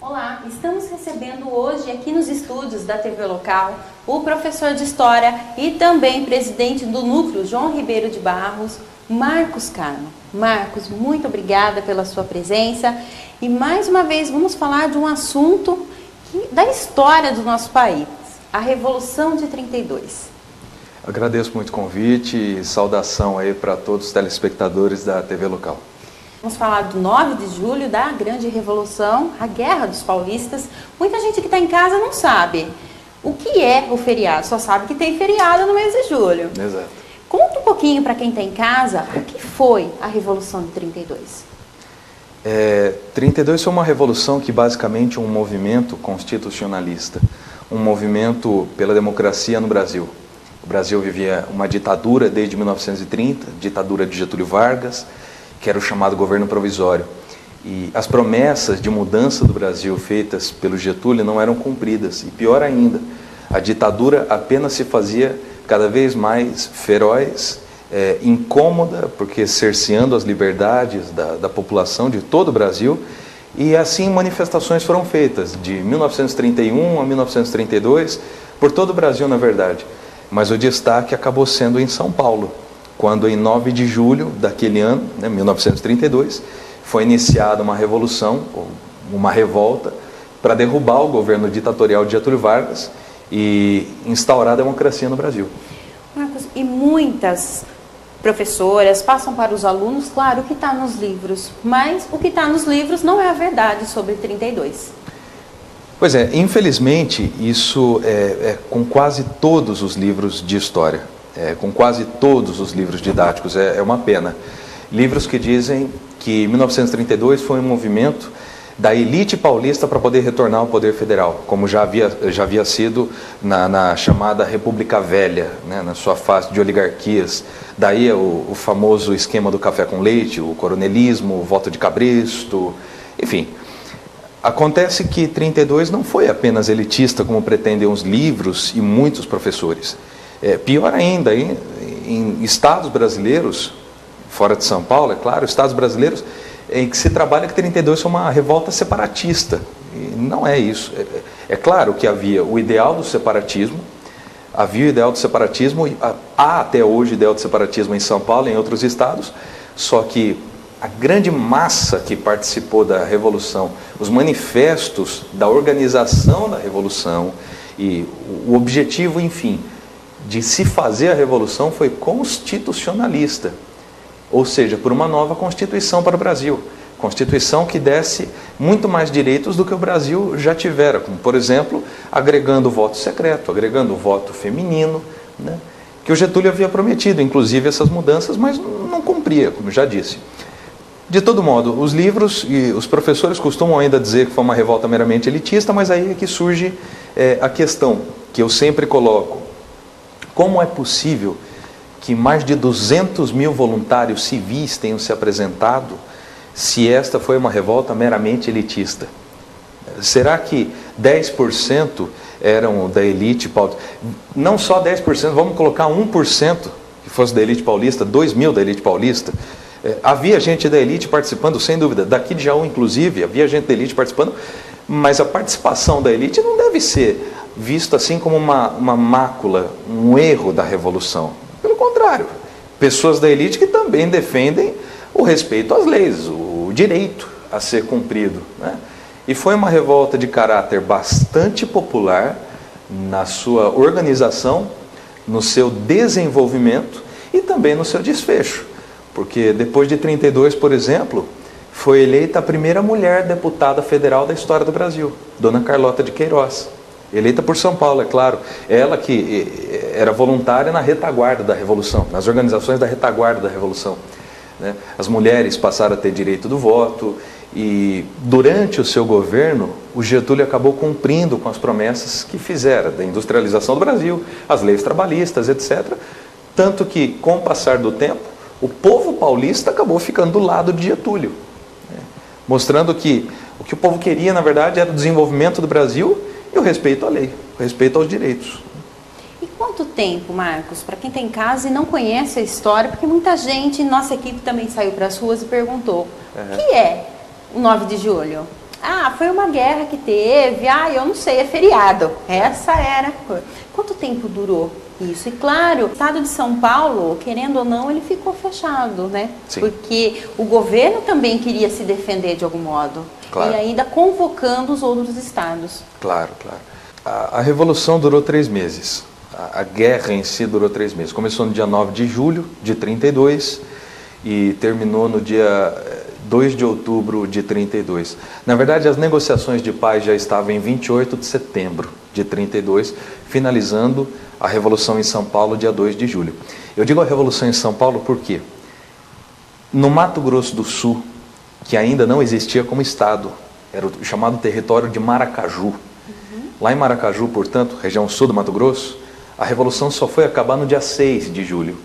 Olá, estamos recebendo hoje aqui nos estúdios da TV Local o professor de História e também presidente do Núcleo João Ribeiro de Barros, Marcos Carmo. Marcos, muito obrigada pela sua presença e mais uma vez vamos falar de um assunto da história do nosso país, a Revolução de 32. Agradeço muito o convite e saudação aí para todos os telespectadores da TV Local. Vamos falar do 9 de julho, da Grande Revolução, a Guerra dos Paulistas. Muita gente que está em casa não sabe o que é o feriado, só sabe que tem feriado no mês de julho. Exato. Conta um pouquinho para quem está em casa o que foi a Revolução de 32. 32 foi uma revolução que basicamente é um movimento constitucionalista, um movimento pela democracia no Brasil. O Brasil vivia uma ditadura desde 1930, ditadura de Getúlio Vargas, que era o chamado governo provisório. E as promessas de mudança do Brasil feitas pelo Getúlio não eram cumpridas. E pior ainda, a ditadura apenas se fazia cada vez mais feroz, incômoda, porque cerceando as liberdades da população de todo o Brasil. E assim manifestações foram feitas, de 1931 a 1932, por todo o Brasil, na verdade. Mas o destaque acabou sendo em São Paulo, quando em 9 de julho daquele ano, 1932, foi iniciada uma revolução, uma revolta, para derrubar o governo ditatorial de Getúlio Vargas e instaurar a democracia no Brasil. Marcos, e muitas professoras passam para os alunos, claro, o que está nos livros, mas o que está nos livros não é a verdade sobre 32. Pois é, infelizmente isso é com quase todos os livros de história. Com quase todos os livros didáticos, é uma pena. Livros que dizem que 1932 foi um movimento da elite paulista para poder retornar ao poder federal, como já havia sido na chamada República Velha, né, na sua fase de oligarquias. Daí o famoso esquema do café com leite, o coronelismo, o voto de cabresto, enfim. Acontece que 32 não foi apenas elitista, como pretendem os livros e muitos professores. Pior ainda, em estados brasileiros, fora de São Paulo, é claro, estados brasileiros em que se trabalha que 32 foi uma revolta separatista. E não é isso. É claro que havia o ideal do separatismo, há até hoje o ideal do separatismo em São Paulo e em outros estados, só que a grande massa que participou da Revolução, os manifestos da organização da Revolução e o objetivo, enfim, de se fazer a Revolução foi constitucionalista, ou seja, por uma nova Constituição para o Brasil. Constituição que desse muito mais direitos do que o Brasil já tivera, como, por exemplo, agregando o voto secreto, agregando o voto feminino, né, que o Getúlio havia prometido, inclusive, essas mudanças, mas não cumpria, como já disse. De todo modo, os livros e os professores costumam ainda dizer que foi uma revolta meramente elitista, mas aí é que surge a questão que eu sempre coloco. Como é possível que mais de 200 mil voluntários civis tenham se apresentado se esta foi uma revolta meramente elitista? Será que 10% eram da elite paulista? Não só 10%, vamos colocar 1% que fosse da elite paulista, 2 mil da elite paulista. Havia gente da elite participando, sem dúvida. Daqui de Jaú, inclusive, havia gente da elite participando, mas a participação da elite não deve ser visto assim como uma mácula, um erro da Revolução. Pelo contrário, pessoas da elite que também defendem o respeito às leis, o direito a ser cumprido, né? E foi uma revolta de caráter bastante popular na sua organização, no seu desenvolvimento e também no seu desfecho. Porque depois de 32, por exemplo, foi eleita a primeira mulher deputada federal da história do Brasil, Dona Carlota de Queiroz. Eleita por São Paulo, é claro. Ela que era voluntária na retaguarda da Revolução, nas organizações da retaguarda da Revolução, né? As mulheres passaram a ter direito do voto e durante o seu governo, o Getúlio acabou cumprindo com as promessas que fizera da industrialização do Brasil, as leis trabalhistas, etc. Tanto que, com o passar do tempo, o povo paulista acabou ficando do lado de Getúlio, né? Mostrando que o que o povo queria, na verdade, era o desenvolvimento do Brasil e o respeito à lei, o respeito aos direitos. E quanto tempo, Marcos, para quem está em casa e não conhece a história, porque muita gente, nossa equipe também saiu para as ruas e perguntou, o que é o 9 de julho? Ah, foi uma guerra que teve, eu não sei, é feriado. Essa era a coisa. Quanto tempo durou isso? E claro, o estado de São Paulo, querendo ou não, ele ficou fechado, né? Sim. Porque o governo também queria se defender de algum modo. Claro. E ainda convocando os outros estados. Claro. A Revolução durou 3 meses. A guerra em si durou 3 meses. Começou no dia 9 de julho de 32 e terminou no dia 2 de outubro de 32. Na verdade, as negociações de paz já estavam em 28 de setembro de 32, finalizando a Revolução em São Paulo, dia 2 de julho. Eu digo a Revolução em São Paulo porque no Mato Grosso do Sul, que ainda não existia como estado, era o chamado território de Maracaju. Lá em Maracaju, portanto, região sul do Mato Grosso, a Revolução só foi acabar no dia 6 de julho.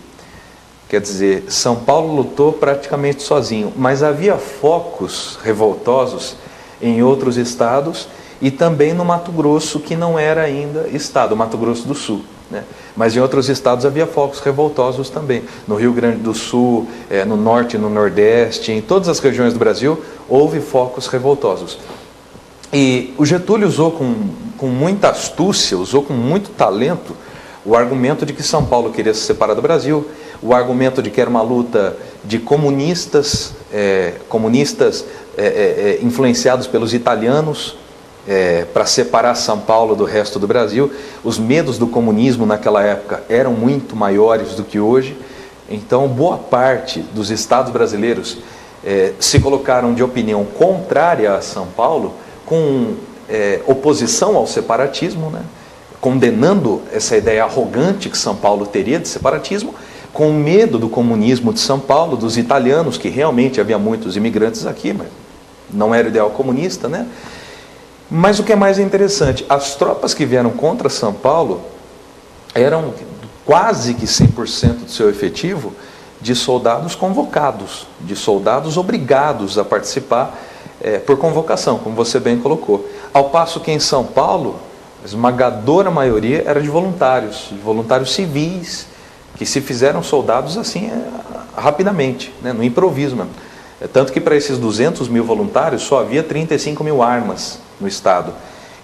Quer dizer, São Paulo lutou praticamente sozinho, mas havia focos revoltosos em outros estados e também no Mato Grosso, que não era ainda estado, Mato Grosso do Sul, né? Mas em outros estados havia focos revoltosos também. No Rio Grande do Sul, no Norte e no Nordeste, em todas as regiões do Brasil, houve focos revoltosos. E o Getúlio usou com muita astúcia, usou com muito talento, o argumento de que São Paulo queria se separar do Brasil, o argumento de que era uma luta de comunistas influenciados pelos italianos, para separar São Paulo do resto do Brasil. Os medos do comunismo naquela época eram muito maiores do que hoje, então boa parte dos estados brasileiros se colocaram de opinião contrária a São Paulo, com oposição ao separatismo, né? Condenando essa ideia arrogante que São Paulo teria de separatismo, com medo do comunismo de São Paulo, dos italianos, que realmente havia muitos imigrantes aqui, mas não era o ideal comunista, né? Mas o que é mais interessante, as tropas que vieram contra São Paulo eram quase que 100% do seu efetivo de soldados convocados, de soldados obrigados a participar por convocação, como você bem colocou. Ao passo que em São Paulo, a esmagadora maioria era de voluntários civis, que se fizeram soldados assim rapidamente, né, no improviso mesmo. Tanto que para esses 200 mil voluntários só havia 35 mil armas no estado.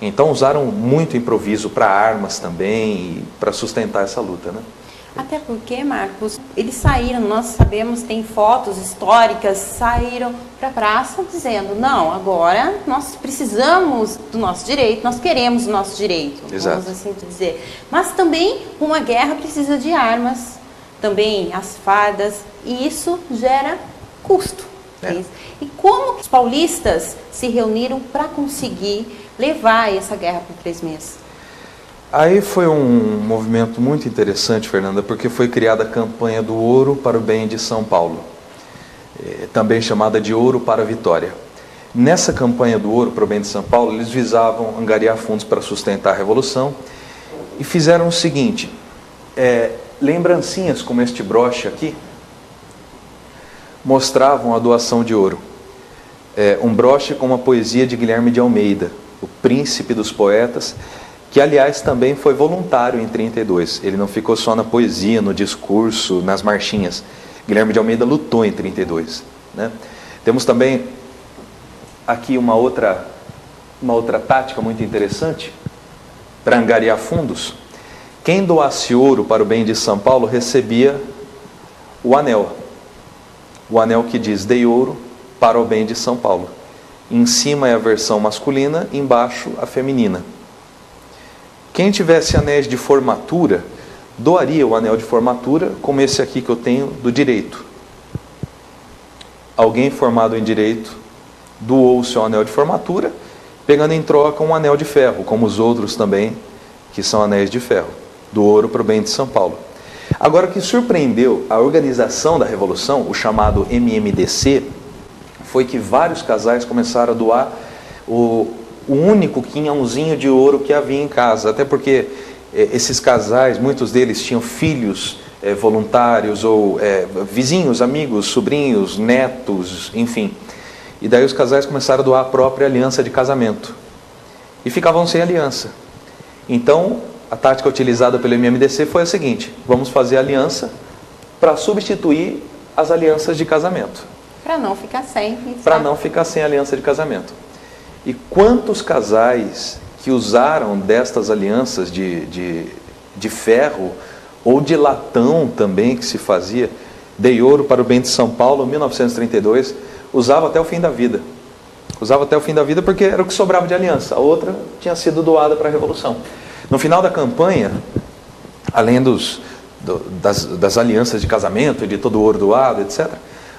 Então usaram muito improviso para armas também e para sustentar essa luta, né? Até porque, Marcos, eles saíram, nós sabemos, tem fotos históricas, saíram para a praça dizendo, não, agora nós precisamos do nosso direito, nós queremos o nosso direito, Exato. Vamos assim dizer. Mas também uma guerra precisa de armas, também as fardas, e isso gera custo. E como os paulistas se reuniram para conseguir levar essa guerra por 3 meses? Aí foi um movimento muito interessante, Fernanda, porque foi criada a campanha do Ouro para o Bem de São Paulo, também chamada de Ouro para a Vitória. Nessa campanha do Ouro para o Bem de São Paulo, eles visavam angariar fundos para sustentar a Revolução e fizeram o seguinte, lembrancinhas como este broche aqui, mostravam a doação de ouro. Um broche com uma poesia de Guilherme de Almeida, o príncipe dos poetas, que aliás também foi voluntário em 32. Ele não ficou só na poesia, no discurso, nas marchinhas. Guilherme de Almeida lutou em 32, né? Temos também aqui uma outra tática muito interessante para angariar fundos. Quem doasse ouro para o Bem de São Paulo recebia o anel que diz, dei ouro para o bem de São Paulo. Em cima é a versão masculina, embaixo a feminina. Quem tivesse anéis de formatura, doaria o anel de formatura, como esse aqui que eu tenho, do direito. Alguém formado em direito doou o seu anel de formatura, pegando em troca um anel de ferro, como os outros também, que são anéis de ferro, do ouro para o bem de São Paulo. Agora, o que surpreendeu a organização da Revolução, o chamado MMDC, foi que vários casais começaram a doar o único quinhãozinho de ouro que havia em casa. Até porque esses casais, muitos deles tinham filhos voluntários, ou vizinhos, amigos, sobrinhos, netos, enfim. E daí os casais começaram a doar a própria aliança de casamento. E ficavam sem aliança. Então, a tática utilizada pelo MMDC foi a seguinte: vamos fazer aliança para substituir as alianças de casamento. Para não ficar sem. Para não ficar sem aliança de casamento. E quantos casais que usaram destas alianças de ferro ou de latão também que se fazia, dei ouro para o bem de São Paulo, 1932, usava até o fim da vida. Usava até o fim da vida porque era o que sobrava de aliança. A outra tinha sido doada para a Revolução. No final da campanha, além das alianças de casamento e de todo o ouro doado, etc.,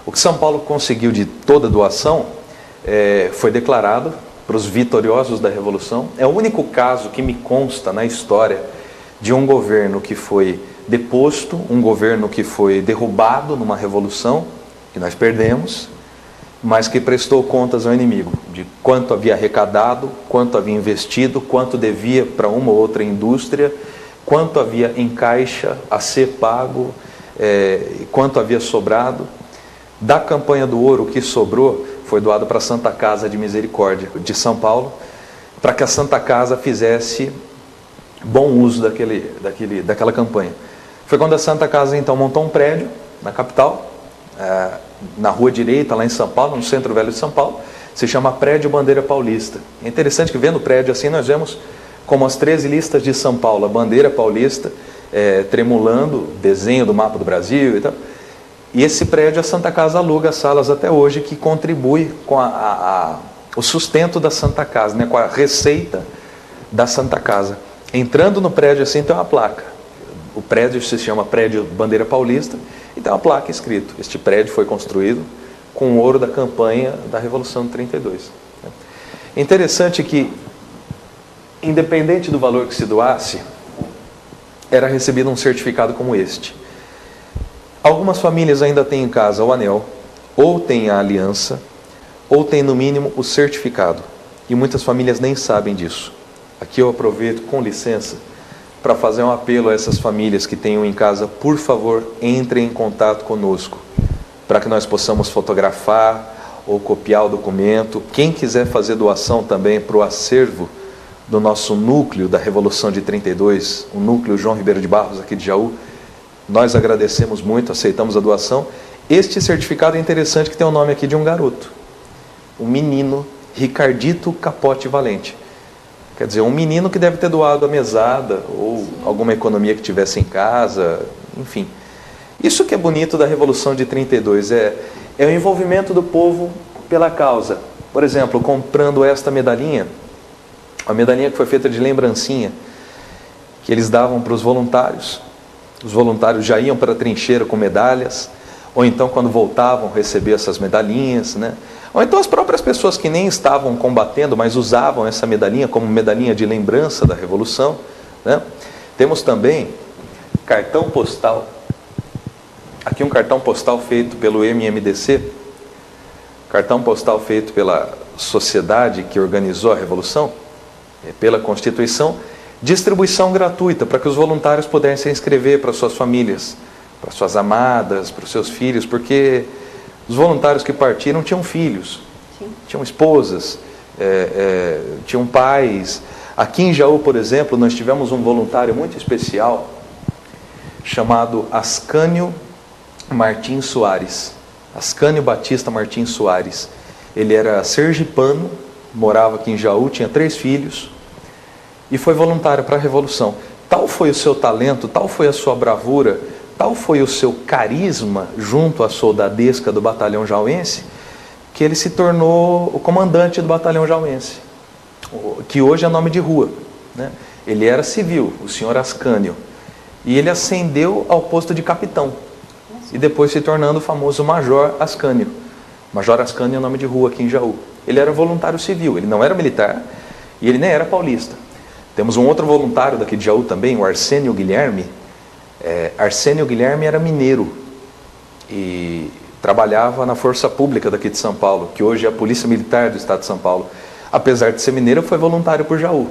o que São Paulo conseguiu de toda doação foi declarado para os vitoriosos da Revolução. É o único caso que me consta na história de um governo que foi deposto, um governo que foi derrubado numa revolução, que nós perdemos, mas que prestou contas ao inimigo, de quanto havia arrecadado, quanto havia investido, quanto devia para uma ou outra indústria, quanto havia em caixa a ser pago, quanto havia sobrado. Da campanha do ouro, o que sobrou foi doado para a Santa Casa de Misericórdia de São Paulo, para que a Santa Casa fizesse bom uso daquela campanha. Foi quando a Santa Casa então montou um prédio na capital, na Rua Direita, lá em São Paulo, no Centro Velho de São Paulo, se chama Prédio Bandeira Paulista. É interessante que vendo o prédio assim, nós vemos como as 13 listas de São Paulo, a bandeira paulista, tremulando, desenho do mapa do Brasil e tal. E esse prédio, a Santa Casa aluga salas até hoje, que contribui com o sustento da Santa Casa, né, com a receita da Santa Casa. Entrando no prédio assim tem uma placa. O prédio se chama Prédio Bandeira Paulista e tem uma placa escrito: este prédio foi construído com o ouro da campanha da Revolução de 32. É interessante que, independente do valor que se doasse, era recebido um certificado como este. Algumas famílias ainda têm em casa o anel, ou têm a aliança, ou têm no mínimo o certificado. E muitas famílias nem sabem disso. Aqui eu aproveito, com licença, para fazer um apelo a essas famílias que tenham em casa: por favor, entrem em contato conosco, para que nós possamos fotografar ou copiar o documento. Quem quiser fazer doação também para o acervo do nosso núcleo da Revolução de 32, o núcleo João Ribeiro de Barros, aqui de Jaú, nós agradecemos muito, aceitamos a doação. Este certificado é interessante, que tem o nome aqui de um garoto, o menino Ricardito Capote Valente. Quer dizer, um menino que deve ter doado a mesada ou alguma economia que tivesse em casa, enfim. Isso que é bonito da Revolução de 32, é o envolvimento do povo pela causa. Por exemplo, comprando esta medalhinha, a medalhinha que foi feita de lembrancinha, que eles davam para os voluntários. Os voluntários já iam para a trincheira com medalhas, ou então quando voltavam receber essas medalhinhas, né? Ou então as próprias pessoas que nem estavam combatendo, mas usavam essa medalhinha como medalhinha de lembrança da Revolução, né? Temos também cartão postal. Aqui um cartão postal feito pelo MMDC, cartão postal feito pela sociedade que organizou a Revolução, pela Constituição. Distribuição gratuita para que os voluntários pudessem se inscrever para suas famílias, para suas amadas, para os seus filhos, porque os voluntários que partiram tinham filhos, sim, tinham esposas, tinham pais. Aqui em Jaú, por exemplo, nós tivemos um voluntário muito especial chamado Ascânio Martins Soares, Ascânio Batista Martins Soares. Ele era sergipano, morava aqui em Jaú, tinha 3 filhos, e foi voluntário para a Revolução. Tal foi o seu talento, tal foi a sua bravura, tal foi o seu carisma junto à soldadesca do batalhão jauense, que ele se tornou o comandante do batalhão jauense, que hoje é nome de rua, né? Ele era civil, o senhor Ascânio, e ele ascendeu ao posto de capitão, e depois se tornando o famoso Major Ascânio. Major Ascânio é nome de rua aqui em Jaú. Ele era voluntário civil, ele não era militar, e ele nem era paulista. Temos um outro voluntário daqui de Jaú também, o Arsênio Guilherme. Arsênio Guilherme era mineiro e trabalhava na Força Pública daqui de São Paulo, que hoje é a Polícia Militar do Estado de São Paulo. Apesar de ser mineiro, foi voluntário por Jaú.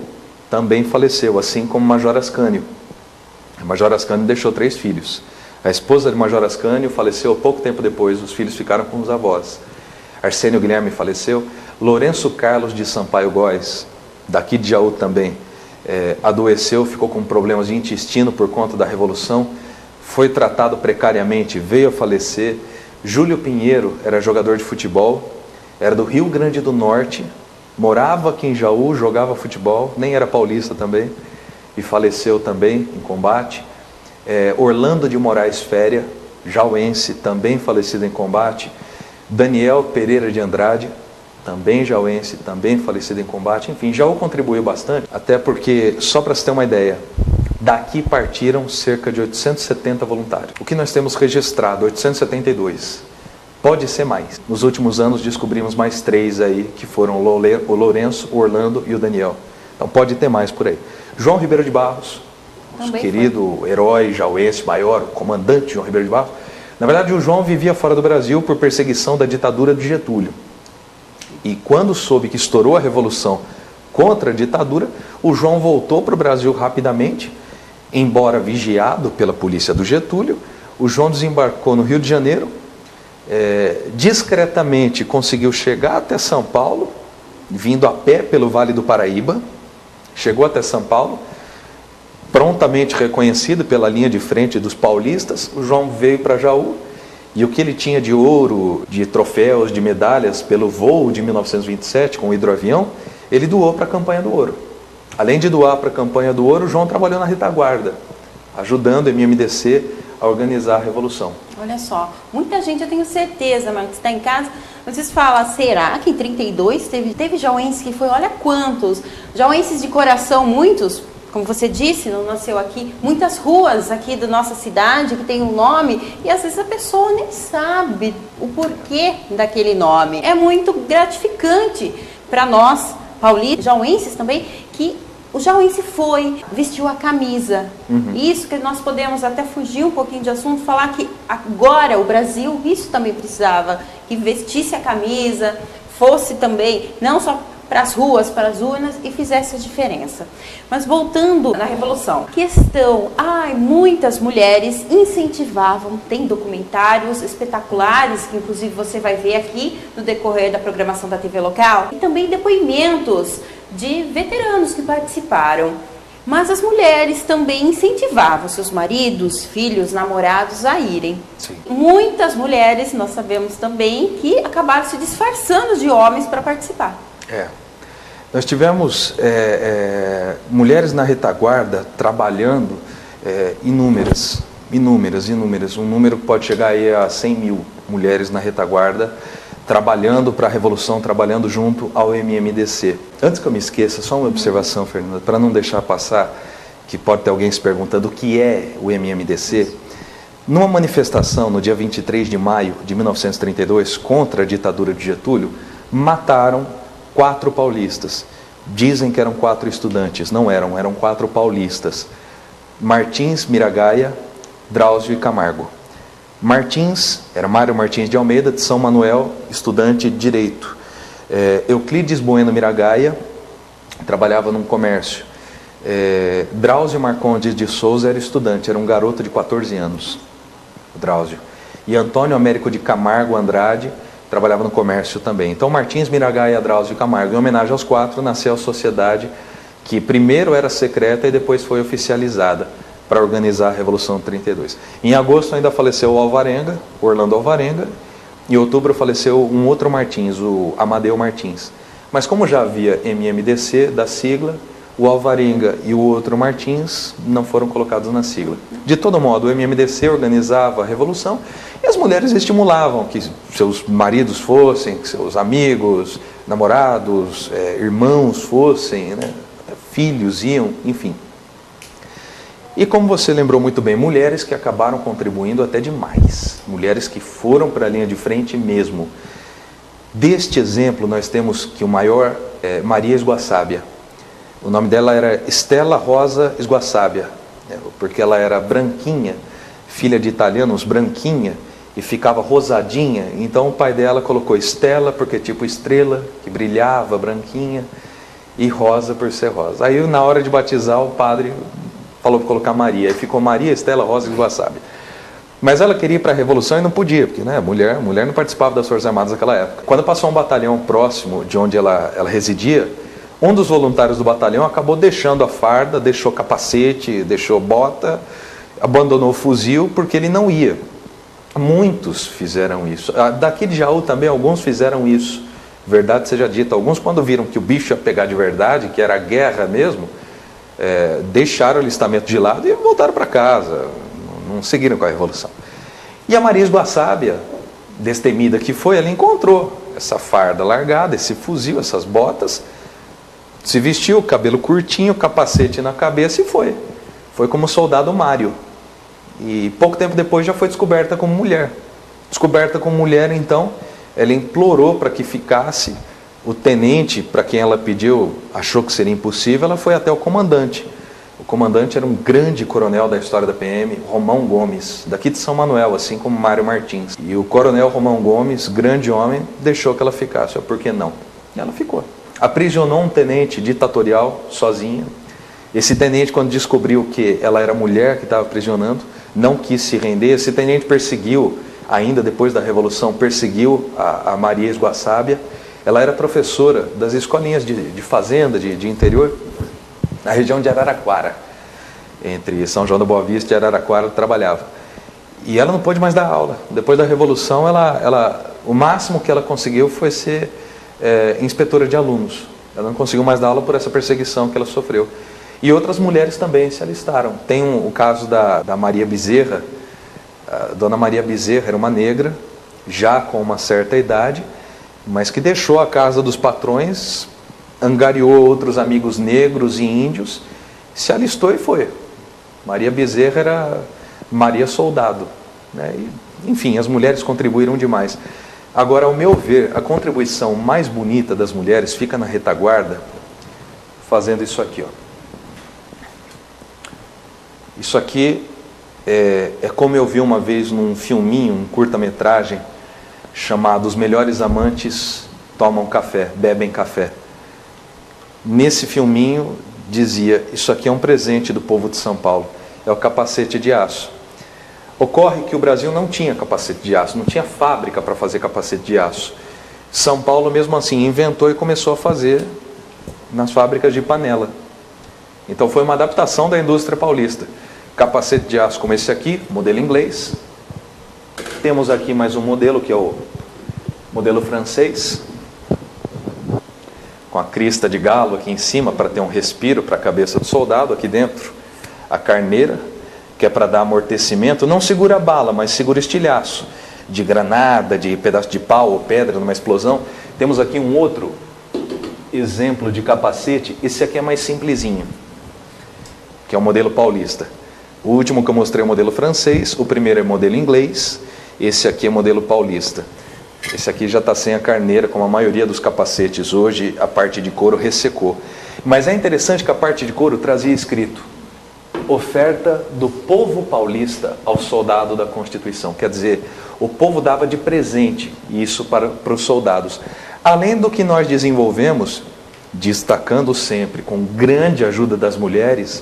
Também faleceu, assim como o Major Ascânio. O Major Ascânio deixou 3 filhos. A esposa de Major Ascânio faleceu pouco tempo depois, os filhos ficaram com os avós. Arsênio Guilherme faleceu. Lourenço Carlos de Sampaio Góes, daqui de Jaú também, adoeceu, ficou com problemas de intestino por conta da Revolução, foi tratado precariamente, veio a falecer. Júlio Pinheiro era jogador de futebol, era do Rio Grande do Norte, morava aqui em Jaú, jogava futebol, nem era paulista também, e faleceu também em combate. Orlando de Moraes Féria, jauense, também falecido em combate. Daniel Pereira de Andrade, também jauense, também falecido em combate. Enfim, Jaú contribuiu bastante, até porque, só para você ter uma ideia, daqui partiram cerca de 870 voluntários. O que nós temos registrado, 872. Pode ser mais. Nos últimos anos descobrimos mais 3 aí, que foram o Lourenço, o Orlando e o Daniel. Então pode ter mais por aí. João Ribeiro de Barros, nosso querido herói jauense maior, o comandante João Ribeiro de Barros. Na verdade, o João vivia fora do Brasil por perseguição da ditadura de Getúlio. E quando soube que estourou a Revolução contra a ditadura, o João voltou para o Brasil rapidamente, embora vigiado pela polícia do Getúlio. O João desembarcou no Rio de Janeiro, discretamente conseguiu chegar até São Paulo, vindo a pé pelo Vale do Paraíba, chegou até São Paulo, prontamente reconhecido pela linha de frente dos paulistas. O João veio para Jaú, e o que ele tinha de ouro, de troféus, de medalhas pelo voo de 1927 com o hidroavião, ele doou para a Campanha do Ouro. Além de doar para a Campanha do Ouro, o João trabalhou na retaguarda, ajudando o MMDC a organizar a Revolução. Olha só, muita gente, eu tenho certeza, Marcos, está em casa, vocês falam, será que em 32 teve jauense que foi, olha quantos, jauenses de coração, muitos, como você disse, não nasceu aqui, muitas ruas aqui da nossa cidade que tem um nome, e às vezes a pessoa nem sabe o porquê daquele nome. É muito gratificante para nós, paulistas, jauenses também, que o jauense foi, vestiu a camisa. Isso que nós podemos até fugir um pouquinho de assunto, falar que agora o Brasil, isso também precisava, que vestisse a camisa, fosse também, não só para as ruas, para as urnas, e fizesse a diferença. Mas voltando na Revolução, muitas mulheres incentivavam, tem documentários espetaculares, que inclusive você vai ver aqui no decorrer da programação da TV local, e também depoimentos de veteranos que participaram. Mas as mulheres também incentivavam seus maridos, filhos, namorados a irem. Sim. Muitas mulheres, nós sabemos também, que acabaram se disfarçando de homens para participar. Nós tivemos mulheres na retaguarda trabalhando inúmeras. Um número que pode chegar aí a 100 mil mulheres na retaguarda, trabalhando para a Revolução, trabalhando junto ao MMDC. Antes que eu me esqueça, só uma observação, Fernanda, para não deixar passar, que pode ter alguém se perguntando o que é o MMDC. Numa manifestação no dia 23 de maio de 1932, contra a ditadura de Getúlio, mataram 4 paulistas. Dizem que eram 4 estudantes, não eram 4 paulistas. Martins, Miragaia, Drauzio e Camargo. Martins, era Mário Martins de Almeida, de São Manuel, estudante de Direito. Euclides Bueno Miragaia, trabalhava num comércio. Drauzio Marcondes de Souza era estudante, era um garoto de 14 anos, o Drauzio. E Antônio Américo de Camargo Andrade, trabalhava no comércio também. Então, Martins, Miragaia, Drauzio e Camargo, em homenagem aos 4, nasceu a sociedade que primeiro era secreta e depois foi oficializada para organizar a Revolução 32. Em agosto ainda faleceu o Alvarenga, o Orlando Alvarenga. Em outubro faleceu um outro Martins, o Amadeu Martins. Mas como já havia MMDC da sigla, o Alvarenga e o outro Martins não foram colocados na sigla. De todo modo, o MMDC organizava a Revolução e as mulheres estimulavam que seus maridos fossem, que seus amigos, namorados, irmãos fossem, né? Filhos iam, enfim. E como você lembrou muito bem, mulheres que acabaram contribuindo até demais. Mulheres que foram para a linha de frente mesmo. Deste exemplo, nós temos que o maior é Maria Esguaçábia. O nome dela era Estela Rosa Esguaçábia, porque ela era branquinha, filha de italianos, branquinha, e ficava rosadinha. Então o pai dela colocou Estela, porque tipo estrela, que brilhava, branquinha, e Rosa por ser rosa. Aí na hora de batizar, o padre falou para colocar Maria, e ficou Maria Estela Rosa Esguaçábia. Mas ela queria ir para a Revolução e não podia, porque mulher não participava das Forças Armadas naquela época. Quando passou um batalhão próximo de onde ela residia, um dos voluntários do batalhão acabou deixando a farda, deixou capacete, deixou bota, abandonou o fuzil porque ele não ia. Muitos fizeram isso. Daqui de Jaú também alguns fizeram isso. Verdade seja dita, alguns quando viram que o bicho ia pegar de verdade, que era a guerra mesmo, deixaram o alistamento de lado e voltaram para casa, não seguiram com a Revolução. E a Maria Esguaçábia, destemida que foi, ela encontrou essa farda largada, esse fuzil, essas botas, se vestiu, cabelo curtinho, capacete na cabeça e foi. Foi como soldado Mário. E pouco tempo depois já foi descoberta como mulher. Descoberta como mulher, então, ela implorou para que ficasse. O tenente, para quem ela pediu, achou que seria impossível, ela foi até o comandante. O comandante era um grande coronel da história da PM, Romão Gomes, daqui de São Manuel, assim como Mário Martins. E o coronel Romão Gomes, grande homem, deixou que ela ficasse. Por que não? E ela ficou. Aprisionou um tenente ditatorial sozinha. Esse tenente, quando descobriu que ela era mulher que estava aprisionando, não quis se render. Esse tenente perseguiu, ainda depois da Revolução, perseguiu a Maria Esguaçábia. Ela era professora das escolinhas de fazenda, de interior, na região de Araraquara. Entre São João da Boa Vista e Araraquara ela trabalhava. E ela não pôde mais dar aula. Depois da Revolução, o máximo que ela conseguiu foi ser inspetora de alunos. Ela não conseguiu mais dar aula por essa perseguição que ela sofreu. E outras mulheres também se alistaram. Tem o caso da Maria Bezerra. A Dona Maria Bezerra era uma negra, já com uma certa idade, mas que deixou a casa dos patrões, angariou outros amigos negros e índios, se alistou e foi. Maria Bezerra era Maria Soldado, né? E, enfim, as mulheres contribuíram demais. Agora, ao meu ver, a contribuição mais bonita das mulheres fica na retaguarda, fazendo isso aqui, ó. Isso aqui é como eu vi uma vez num filminho, um curta-metragem, chamado Os Melhores Amantes Tomam Café, Bebem Café. Nesse filminho dizia, isso aqui é um presente do povo de São Paulo, é o capacete de aço. Ocorre que o Brasil não tinha capacete de aço, não tinha fábrica para fazer capacete de aço. São Paulo, mesmo assim, inventou e começou a fazer nas fábricas de panela. Então foi uma adaptação da indústria paulista. Capacete de aço como esse aqui, modelo inglês. Temos aqui mais um modelo, que é o modelo francês, com a crista de galo aqui em cima, para ter um respiro para a cabeça do soldado. Aqui dentro, a carneira, que é para dar amortecimento. Não segura bala, mas segura estilhaço de granada, de pedaço de pau ou pedra numa explosão. Temos aqui um outro exemplo de capacete. Esse aqui é mais simplesinho, que é o modelo paulista. O último que eu mostrei é o modelo francês, o primeiro é o modelo inglês, esse aqui é o modelo paulista. Esse aqui já está sem a carneira, como a maioria dos capacetes hoje, a parte de couro ressecou. Mas é interessante que a parte de couro trazia escrito: oferta do povo paulista ao soldado da Constituição. Quer dizer, o povo dava de presente isso para os soldados. Além do que nós desenvolvemos, destacando sempre com grande ajuda das mulheres,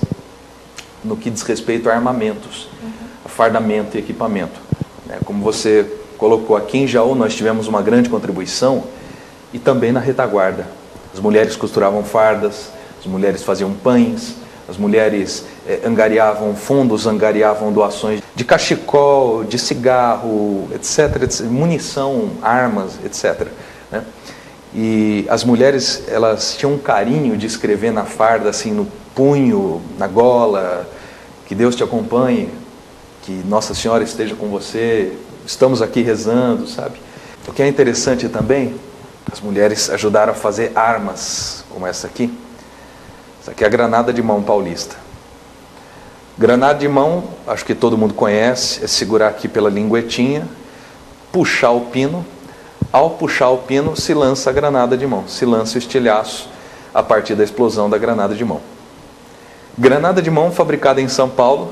no que diz respeito a armamentos, a fardamento e equipamento. Como você colocou, aqui em Jaú nós tivemos uma grande contribuição, e também na retaguarda. As mulheres costuravam fardas, as mulheres faziam pães, as mulheres angariavam fundos, angariavam doações de cachecol, de cigarro, etc., etc., munição, armas, etc., né? E as mulheres, elas tinham um carinho de escrever na farda, assim, no punho, na gola, que Deus te acompanhe, que Nossa Senhora esteja com você, estamos aqui rezando, sabe? O que é interessante também, as mulheres ajudaram a fazer armas, como essa aqui. Essa aqui é a granada de mão paulista. Granada de mão, acho que todo mundo conhece, é segurar aqui pela linguetinha, puxar o pino. Ao puxar o pino, se lança a granada de mão, se lança o estilhaço a partir da explosão da granada de mão. Granada de mão fabricada em São Paulo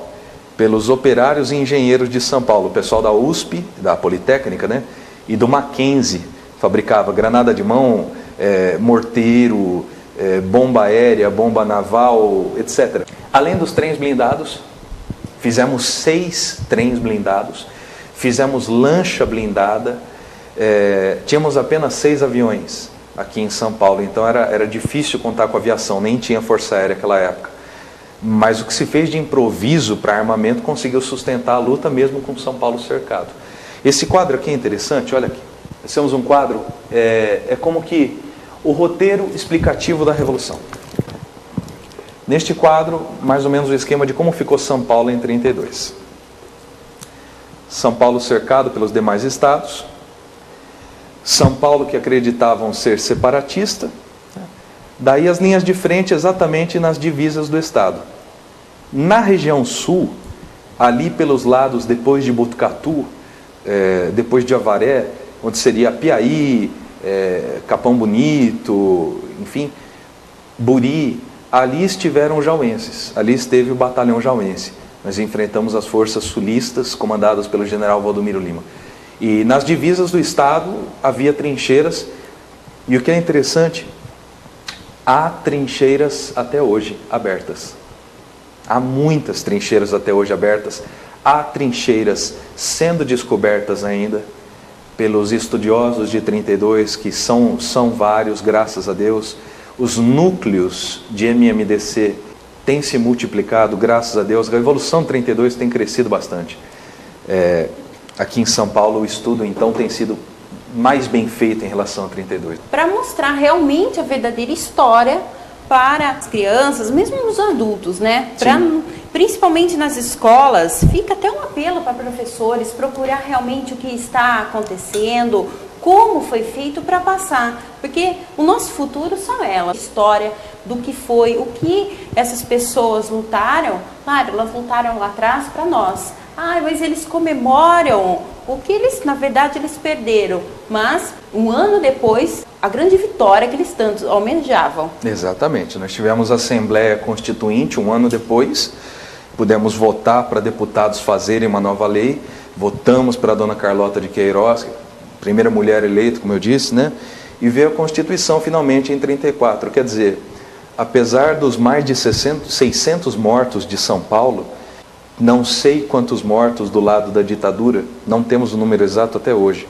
pelos operários e engenheiros de São Paulo. O pessoal da USP, da Politécnica, né? E do Mackenzie fabricava granada de mão, morteiro, bomba aérea, bomba naval, etc. Além dos trens blindados, fizemos 6 trens blindados, fizemos lancha blindada, tínhamos apenas 6 aviões aqui em São Paulo, então era difícil contar com aviação, nem tinha força aérea naquela época. Mas o que se fez de improviso para armamento conseguiu sustentar a luta mesmo com São Paulo cercado. Esse quadro aqui é interessante, olha aqui. Nós temos um quadro, é como que o roteiro explicativo da Revolução. Neste quadro, mais ou menos o esquema de como ficou São Paulo em 32. São Paulo cercado pelos demais estados, São Paulo que acreditavam ser separatista, daí as linhas de frente exatamente nas divisas do estado. Na região sul, ali pelos lados depois de Botucatu, depois de Avaré, onde seria Piaí, Capão Bonito, enfim, Buri, ali estiveram jauenses, ali esteve o batalhão jauense. Nós enfrentamos as forças sulistas comandadas pelo general Valdomiro Lima. E nas divisas do estado havia trincheiras, e o que é interessante, há trincheiras até hoje abertas. Há muitas trincheiras até hoje abertas, há trincheiras sendo descobertas ainda pelos estudiosos de 32, que são vários, graças a Deus. Os núcleos de MMDC têm se multiplicado, graças a Deus. A Revolução de 32 tem crescido bastante. Aqui em São Paulo o estudo então tem sido mais bem feito em relação a 32. Para mostrar realmente a verdadeira história para as crianças, mesmo os adultos, né? Principalmente nas escolas, fica até um apelo para professores procurar realmente o que está acontecendo, como foi feito para passar, porque o nosso futuro são elas. História do que foi, o que essas pessoas lutaram, claro, elas lutaram lá atrás para nós. Mas eles comemoram o que eles, na verdade, eles perderam. Mas, um ano depois, a grande vitória que eles tanto almejavam. Exatamente. Nós tivemos a Assembleia Constituinte um ano depois. Pudemos votar para deputados fazerem uma nova lei. Votamos para a dona Carlota de Queiroz, primeira mulher eleita, como eu disse, né? E veio a Constituição finalmente em 34. Quer dizer, apesar dos mais de 600 mortos de São Paulo, não sei quantos mortos do lado da ditadura, não temos o número exato até hoje.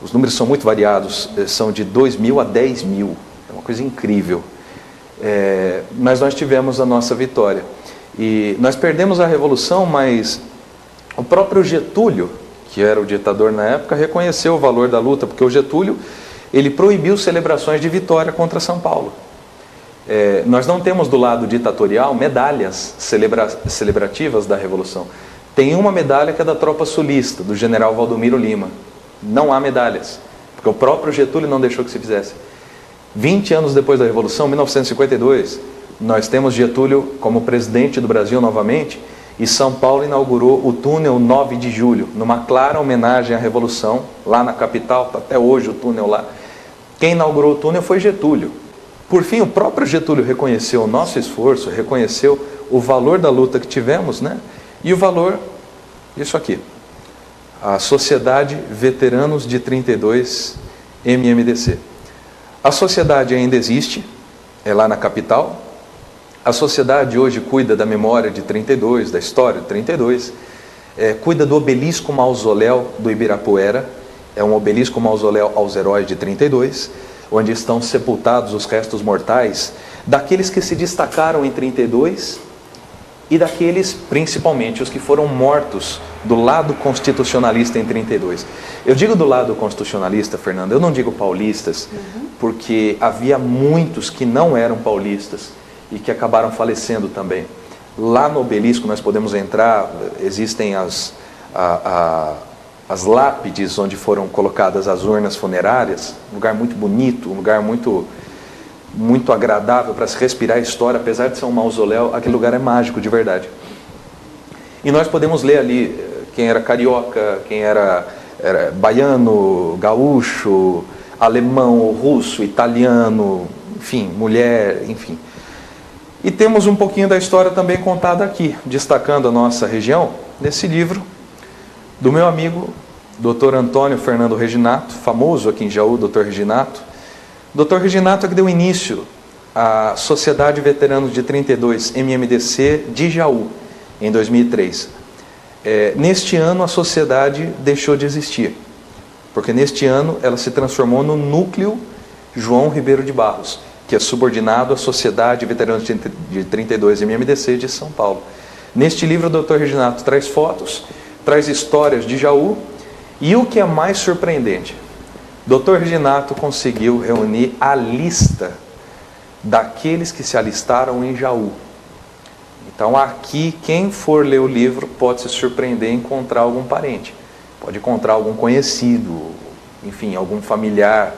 Os números são muito variados, são de 2.000 a 10.000, é uma coisa incrível. Mas nós tivemos a nossa vitória. E nós perdemos a Revolução, mas o próprio Getúlio, que era o ditador na época, reconheceu o valor da luta, porque o Getúlio, ele proibiu celebrações de vitória contra São Paulo. Nós não temos do lado ditatorial medalhas celebrativas da Revolução. Tem uma medalha que é da tropa sulista, do general Valdomiro Lima. Não há medalhas, porque o próprio Getúlio não deixou que se fizesse. 20 anos depois da Revolução, 1952, nós temos Getúlio como presidente do Brasil novamente, e São Paulo inaugurou o túnel 9 de julho, numa clara homenagem à Revolução, lá na capital, até hoje o túnel lá. Quem inaugurou o túnel foi Getúlio. Por fim, o próprio Getúlio reconheceu o nosso esforço, reconheceu o valor da luta que tivemos, né? E o valor, isso aqui, a Sociedade Veteranos de 32, MMDC. A sociedade ainda existe, é lá na capital. A sociedade hoje cuida da memória de 32, da história de 32, cuida do obelisco mausoléu do Ibirapuera, é um obelisco mausoléu aos heróis de 32, onde estão sepultados os restos mortais daqueles que se destacaram em 32 e daqueles, principalmente, os que foram mortos do lado constitucionalista em 32. Eu digo do lado constitucionalista, Fernanda, eu não digo paulistas, porque havia muitos que não eram paulistas e que acabaram falecendo também. Lá no obelisco nós podemos entrar, existem as lápides onde foram colocadas as urnas funerárias, um lugar muito bonito, um lugar muito agradável para se respirar a história, apesar de ser um mausoléu, aquele lugar é mágico de verdade. E nós podemos ler ali quem era carioca, quem era baiano, gaúcho, alemão, russo, italiano, enfim, mulher, enfim. E temos um pouquinho da história também contada aqui, destacando a nossa região, nesse livro do meu amigo, Dr. Antônio Fernando Reginato, famoso aqui em Jaú, Dr. Reginato. Dr. Reginato é que deu início à Sociedade Veteranos de 32, MMDC, de Jaú, em 2003. Neste ano a sociedade deixou de existir, porque neste ano ela se transformou no Núcleo João Ribeiro de Barros, que é subordinado à Sociedade Veteranos de 32 MMDC de São Paulo. Neste livro o Dr. Reginato traz fotos, traz histórias de Jaú, e o que é mais surpreendente, Dr. Reginato conseguiu reunir a lista daqueles que se alistaram em Jaú. Então aqui, quem for ler o livro pode se surpreender em encontrar algum parente, pode encontrar algum conhecido, enfim, algum familiar.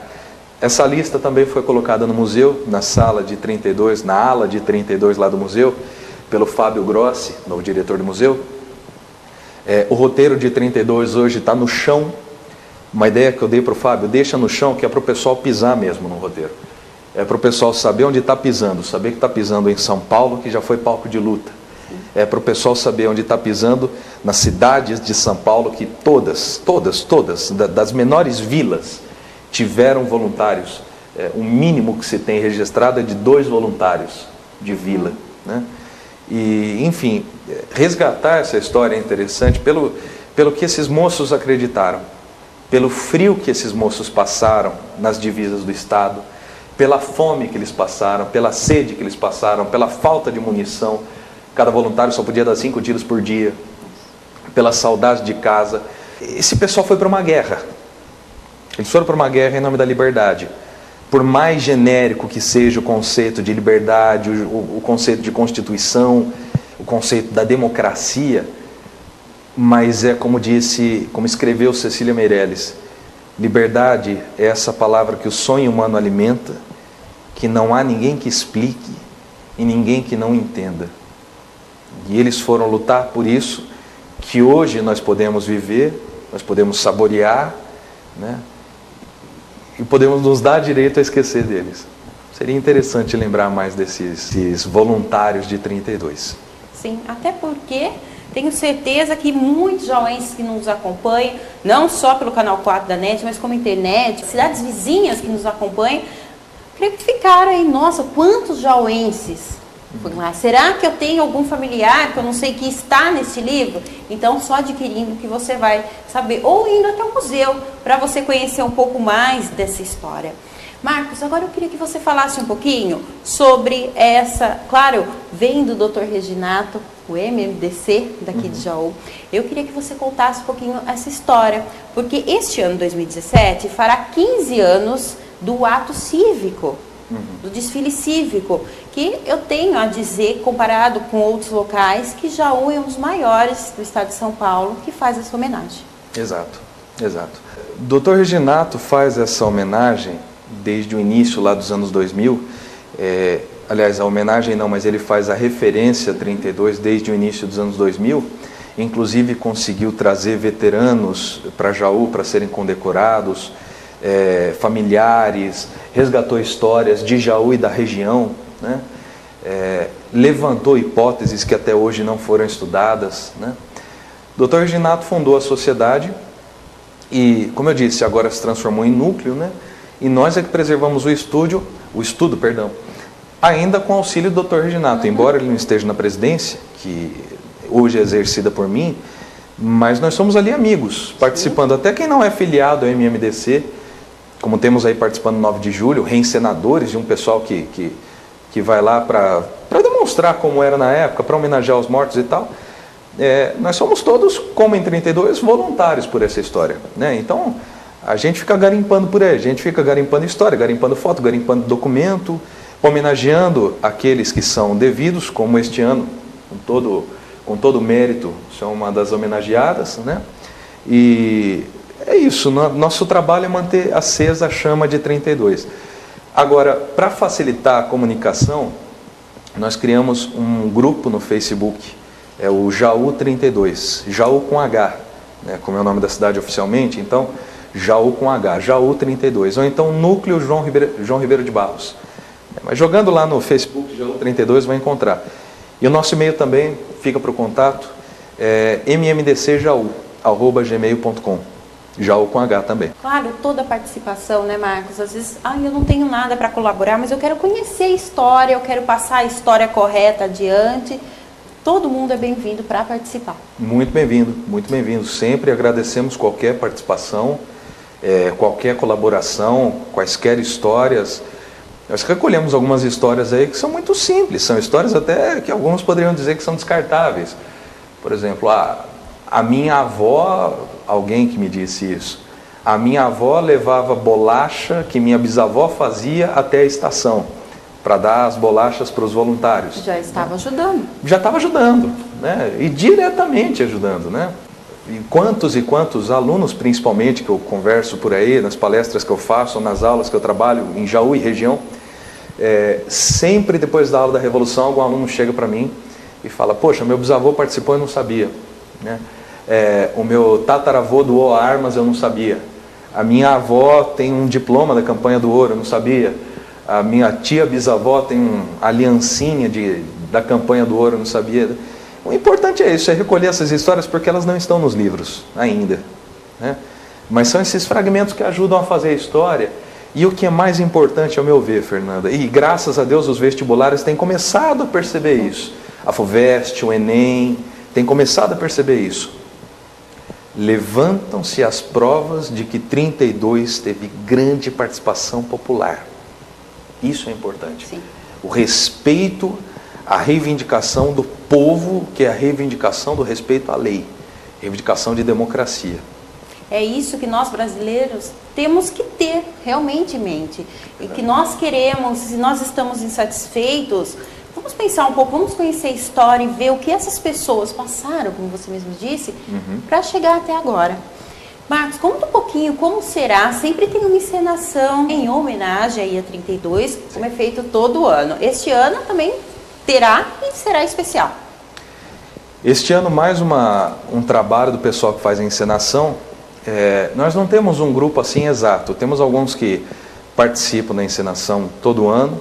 Essa lista também foi colocada no museu, na sala de 32, na ala de 32 lá do museu, pelo Fábio Grossi, novo diretor do museu. O roteiro de 32 hoje está no chão. Uma ideia que eu dei para o Fábio: deixa no chão, que é para o pessoal pisar mesmo no roteiro. É para o pessoal saber onde está pisando, saber que está pisando em São Paulo, que já foi palco de luta. É para o pessoal saber onde está pisando nas cidades de São Paulo, que todas, das menores vilas, tiveram voluntários. O mínimo que se tem registrado é de 2 voluntários de vila, né? E, enfim, resgatar essa história é interessante pelo que esses moços acreditaram, pelo frio que esses moços passaram nas divisas do Estado, pela fome que eles passaram, pela sede que eles passaram, pela falta de munição. Cada voluntário só podia dar 5 tiros por dia, pela saudade de casa. Esse pessoal foi para uma guerra. Eles foram para uma guerra em nome da liberdade. Por mais genérico que seja o conceito de liberdade, o conceito de constituição, o conceito da democracia, mas é como escreveu Cecília Meirelles: liberdade é essa palavra que o sonho humano alimenta, que não há ninguém que explique e ninguém que não entenda. E eles foram lutar por isso, que hoje nós podemos viver, nós podemos saborear, né? E podemos nos dar direito a esquecer deles. Seria interessante lembrar mais desses voluntários de 32. Sim, até porque tenho certeza que muitos jovens que nos acompanham, não só pelo canal 4 da NET, mas como internet, cidades vizinhas que nos acompanham, creio que ficaram aí: nossa, quantos jauenses foram lá? Será que eu tenho algum familiar que eu não sei que está nesse livro? Então, só adquirindo que você vai saber, ou indo até o museu, para você conhecer um pouco mais dessa história. Marcos, agora eu queria que você falasse um pouquinho sobre essa, claro, vem do Dr. Reginato, o MMDC daqui de Jaú. Eu queria que você contasse um pouquinho essa história, porque este ano, 2017, fará 15 anos do ato cívico, do desfile cívico, que eu tenho a dizer, comparado com outros locais, que Jaú é um dos maiores do estado de São Paulo que faz essa homenagem. Exato. Dr. Reginato faz essa homenagem desde o início lá dos anos 2000, aliás, a homenagem não, mas ele faz a referência 32 desde o início dos anos 2000, inclusive conseguiu trazer veteranos para Jaú para serem condecorados, familiares, resgatou histórias de Jaú e da região, né? Levantou hipóteses que até hoje não foram estudadas, né? Dr. Reginato fundou a sociedade e, como eu disse, agora se transformou em núcleo, né? E nós é que preservamos o estudo, ainda com auxílio do Dr. Reginato, embora ele não esteja na presidência, que hoje é exercida por mim, mas nós somos ali amigos, participando. Até quem não é filiado ao MMDC, como temos aí participando no 9 de julho, reencenadores de um pessoal que vai lá para demonstrar como era na época, para homenagear os mortos e tal. Nós somos todos, como em 32, voluntários por essa história, né? Então, a gente fica garimpando por aí, a gente fica garimpando história, garimpando foto, garimpando documento, homenageando aqueles que são devidos, como este ano, com todo o mérito, são uma das homenageadas, né? E é isso, nosso trabalho é manter acesa a chama de 32. Agora, para facilitar a comunicação, nós criamos um grupo no Facebook, é o Jaú 32, Jaú com H, né, como é o nome da cidade oficialmente, então Jaú com H, Jaú 32, ou então Núcleo João Ribeiro de Barros. Mas jogando lá no Facebook, Jaú 32, vai encontrar. E o nosso e-mail também fica para o contato, mmdcjaú@gmail.com. Jaú com H também. Claro, toda a participação, né, Marcos? Às vezes, eu não tenho nada para colaborar, mas eu quero conhecer a história, eu quero passar a história correta adiante. Todo mundo é bem-vindo para participar. Muito bem-vindo, muito bem-vindo. Sempre agradecemos qualquer participação, qualquer colaboração, quaisquer histórias. Nós recolhemos algumas histórias aí que são muito simples, são histórias até que alguns poderiam dizer que são descartáveis. Por exemplo, a minha avó, alguém que me disse isso, A minha avó levava bolacha que minha bisavó fazia até a estação, para dar as bolachas para os voluntários. Já estava ajudando. Já estava ajudando, né? E diretamente ajudando, né? E quantos alunos, principalmente, que eu converso por aí, nas palestras que eu faço, nas aulas que eu trabalho em Jaú e região, sempre depois da aula da Revolução, algum aluno chega para mim e fala: poxa, meu bisavô participou e eu não sabia, né? O meu tataravô doou armas, eu não sabia. A minha avó tem um diploma da campanha do ouro, eu não sabia. A minha tia bisavó tem uma aliancinha da campanha do ouro, eu não sabia. O importante é isso, é recolher essas histórias, porque elas não estão nos livros ainda, né? Mas são esses fragmentos que ajudam a fazer a história. E o que é mais importante, ao meu ver, Fernanda, e graças a Deus os vestibulares têm começado a perceber isso. A FUVEST, o Enem, têm começado a perceber isso. Levantam-se as provas de que 32 teve grande participação popular. Isso é importante. Sim. O respeito, a reivindicação do povo, que é a reivindicação do respeito à lei, reivindicação de democracia. É isso que nós brasileiros temos que ter realmente em mente. E que nós queremos, se nós estamos insatisfeitos, vamos pensar um pouco, vamos conhecer a história e ver o que essas pessoas passaram, como você mesmo disse, para chegar até agora. Marcos, conta um pouquinho como será. Sempre tem uma encenação em homenagem aí a 32, como é feito todo ano. Este ano também terá e será especial. Este ano mais um trabalho do pessoal que faz a encenação. Nós não temos um grupo assim exato, temos alguns que participam da encenação todo ano,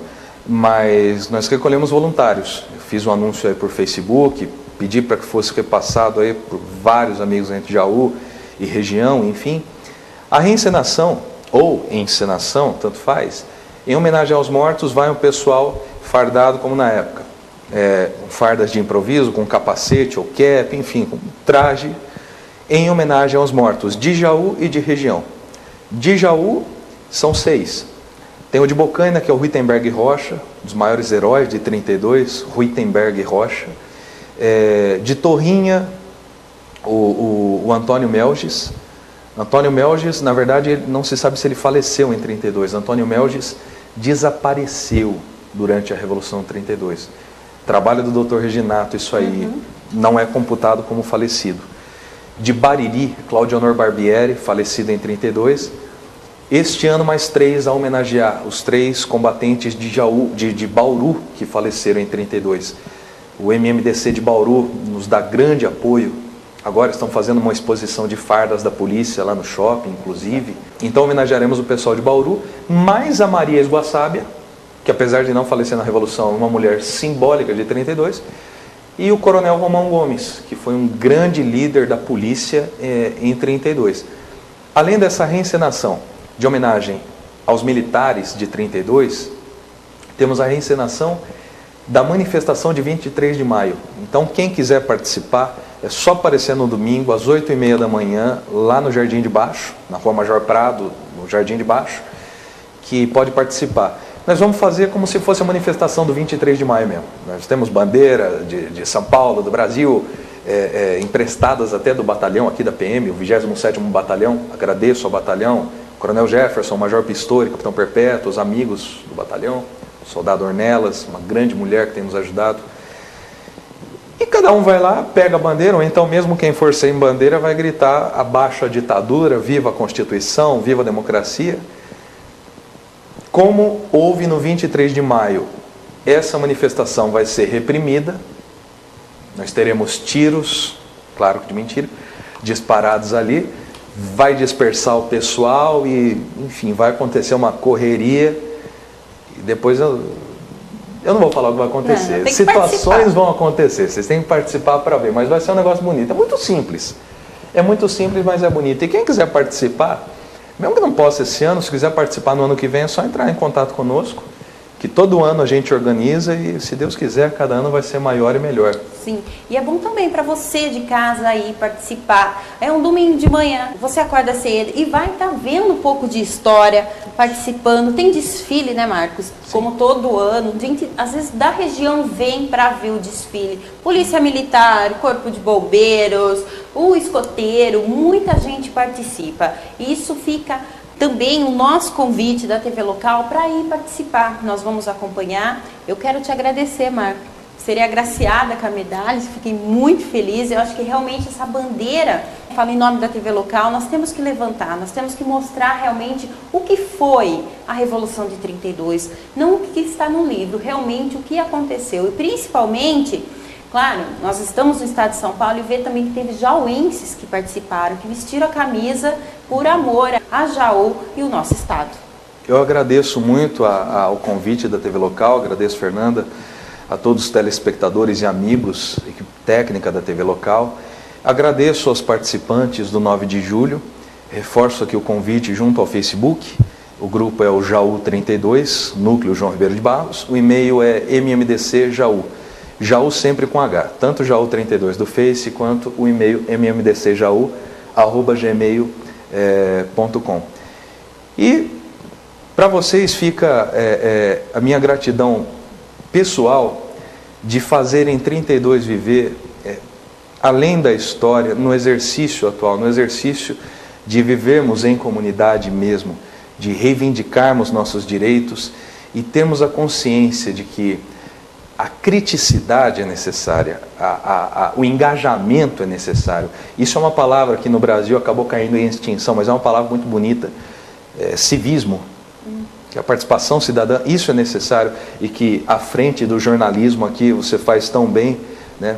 mas nós recolhemos voluntários. Eu fiz um anúncio aí por Facebook, pedi para que fosse repassado aí por vários amigos entre Jaú e região, enfim. A reencenação, ou encenação, tanto faz, em homenagem aos mortos, vai um pessoal fardado como na época. Fardas de improviso, com capacete ou cap, enfim, com traje, em homenagem aos mortos de Jaú e de região. De Jaú são 6. Tem o de Bocaina, que é o Ruitenberg Rocha, um dos maiores heróis de 32, Ruitenberg Rocha. De Torrinha, o Antônio Melges. Antônio Melges, na verdade, não se sabe se ele faleceu em 32. Antônio Melges desapareceu durante a Revolução de 32. Trabalho do Dr. Reginato, isso aí não é computado como falecido. De Bariri, Cláudio Honor Barbieri, falecido em 32. Este ano mais 3 a homenagear os 3 combatentes de Bauru que faleceram em 32. O MMDC de Bauru nos dá grande apoio. Agora estão fazendo uma exposição de fardas da polícia lá no shopping, inclusive. Então homenagearemos o pessoal de Bauru, mais a Maria Esguaçábia, que apesar de não falecer na Revolução, é uma mulher simbólica de 32, e o Coronel Romão Gomes, que foi um grande líder da polícia em 32. Além dessa reencenação de homenagem aos militares de 32, temos a reencenação da manifestação de 23 de maio. Então, quem quiser participar, é só aparecer no domingo, às 8h30 da manhã, lá no Jardim de Baixo, na Rua Major Prado, no Jardim de Baixo, que pode participar. Nós vamos fazer como se fosse a manifestação do 23 de maio mesmo. Nós temos bandeira de São Paulo, do Brasil, emprestadas até do batalhão aqui da PM, o 27º Batalhão. Agradeço ao batalhão, Coronel Jefferson, Major Pistori, Capitão Perpétuo, os amigos do batalhão, Soldado Ornelas, uma grande mulher que tem nos ajudado. E cada um vai lá, pega a bandeira, ou então mesmo quem for sem bandeira vai gritar: abaixo a ditadura, viva a Constituição, viva a democracia. Como houve no 23 de maio, essa manifestação vai ser reprimida. Nós teremos tiros, claro que de mentira, disparados ali. Vai dispersar o pessoal e, enfim, vai acontecer uma correria. E depois eu não vou falar o que vai acontecer. Não, situações vão acontecer, vocês têm que participar para ver, mas vai ser um negócio bonito. É muito simples, mas é bonito. E quem quiser participar, mesmo que não possa esse ano, se quiser participar no ano que vem, é só entrar em contato conosco que todo ano a gente organiza e, se Deus quiser, cada ano vai ser maior e melhor. Sim, e é bom também para você de casa aí participar. É um domingo de manhã, você acorda cedo e vai estar vendo um pouco de história, participando. Tem desfile, né, Marcos? Sim. Como todo ano, gente, às vezes da região vem para ver o desfile. Polícia Militar, Corpo de Bombeiros, o escoteiro, muita gente participa. E isso fica também o nosso convite da TV Local para ir participar. Nós vamos acompanhar. Eu quero te agradecer, Marco. Serei agraciada com a medalha, fiquei muito feliz. Eu acho que realmente essa bandeira, falo em nome da TV Local, nós temos que levantar, nós temos que mostrar realmente o que foi a Revolução de 32, não o que está no livro, realmente o que aconteceu. E principalmente, claro, nós estamos no estado de São Paulo e vê também que teve jauenses que participaram, que vestiram a camisa por amor a Jaú e o nosso estado. Eu agradeço muito ao convite da TV Local, agradeço, Fernanda, a todos os telespectadores e amigos, equipe técnica da TV Local. Agradeço aos participantes do 9 de julho, reforço aqui o convite junto ao Facebook, o grupo é o Jaú 32, Núcleo João Ribeiro de Barros, o e-mail é mmdcjaú, Jaú sempre com H, tanto Jaú 32 do Face quanto o e-mail mmdcjaú@gmail.com. E para vocês fica a minha gratidão pessoal de fazerem 32 viver além da história, no exercício atual, no exercício de vivermos em comunidade mesmo, de reivindicarmos nossos direitos e termos a consciência de que a criticidade é necessária, o engajamento é necessário. Isso é uma palavra que no Brasil acabou caindo em extinção, mas é uma palavra muito bonita, civismo, que a participação cidadã, isso é necessário e que à frente do jornalismo aqui você faz tão bem, né?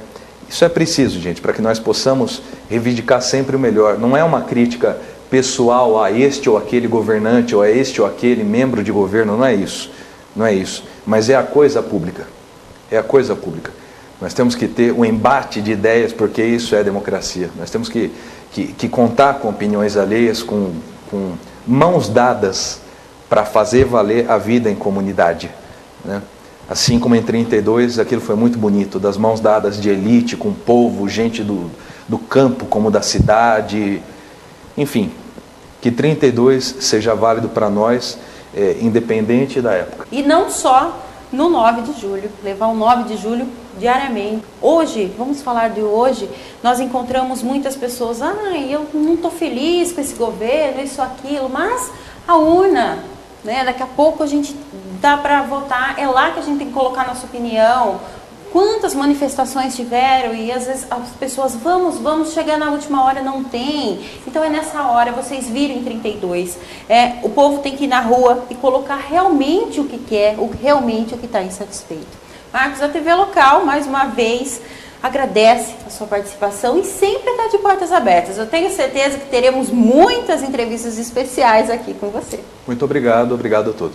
Isso é preciso, gente, para que nós possamos reivindicar sempre o melhor. Não é uma crítica pessoal a este ou aquele governante ou a este ou aquele membro de governo, não é isso. Não é isso, mas é a coisa pública. É a coisa pública. Nós temos que ter um embate de ideias, porque isso é democracia. Nós temos que contar com opiniões alheias, com mãos dadas para fazer valer a vida em comunidade, né? Assim como em 32, aquilo foi muito bonito, das mãos dadas de elite, com o povo, gente do campo como da cidade, enfim, que 32 seja válido para nós, independente da época. E não só no 9 de julho, levar o 9 de julho diariamente. Hoje, vamos falar de hoje, nós encontramos muitas pessoas, eu não estou feliz com esse governo, isso, aquilo, mas a urna, né, daqui a pouco a gente dá para votar, é lá que a gente tem que colocar nossa opinião. Quantas manifestações tiveram e às vezes as pessoas, vamos chegar na última hora, não tem. Então é nessa hora, vocês viram em 32, o povo tem que ir na rua e colocar realmente o que quer, realmente o que está insatisfeito. Marcos, a TV Local, mais uma vez, agradece a sua participação e sempre está de portas abertas. Eu tenho certeza que teremos muitas entrevistas especiais aqui com você. Muito obrigado a todos.